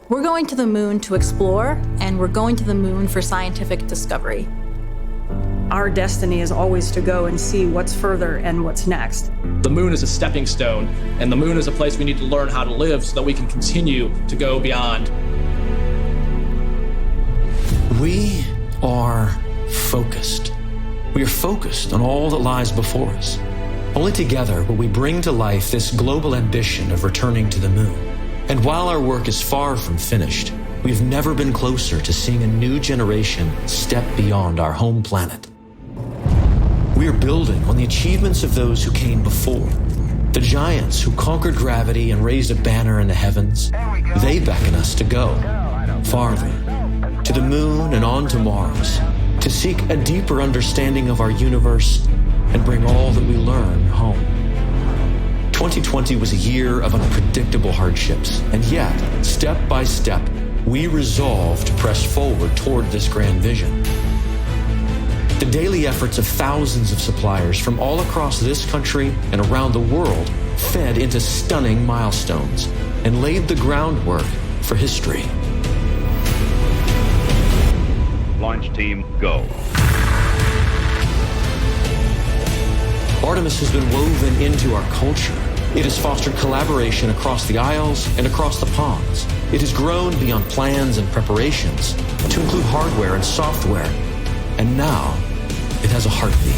We're going to the moon to explore, and we're going to the moon for scientific discovery. Our destiny is always to go and see what's further and what's next. The moon is a stepping stone, and the moon is a place we need to learn how to live so that we can continue to go beyond. We are focused. We are focused on all that lies before us. Only together will we bring to life this global ambition of returning to the moon. And while our work is far from finished, we've never been closer to seeing a new generation step beyond our home planet. We are building on the achievements of those who came before. The giants who conquered gravity and raised a banner in the heavens. They beckon us to go farther, to the moon and on to Mars, to seek a deeper understanding of our universe and bring all that we learn home. 2020 was a year of unpredictable hardships, and yet, step by step, we resolve to press forward toward this grand vision. The daily efforts of thousands of suppliers from all across this country and around the world fed into stunning milestones and laid the groundwork for history. Launch team, go. Artemis has been woven into our culture. It has fostered collaboration across the aisles and across the ponds. It has grown beyond plans and preparations to include hardware and software. And now, it has a heartbeat.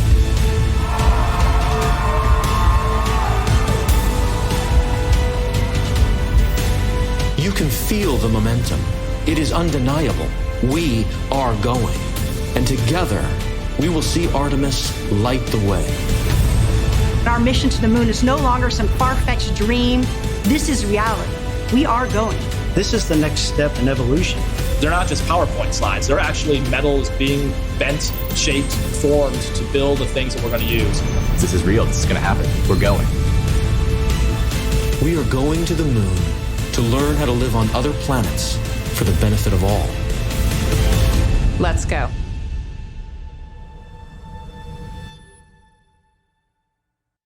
You can feel the momentum. It is undeniable. We are going. And together, we will see Artemis light the way. Our mission to the moon is no longer some far-fetched dream. This is reality. We are going. This is the next step in evolution. They're not just PowerPoint slides. They're actually metals being bent, shaped, formed to build the things that we're going to use. This is real. This is going to happen. We're going. We are going to the moon to learn how to live on other planets for the benefit of all. Let's go.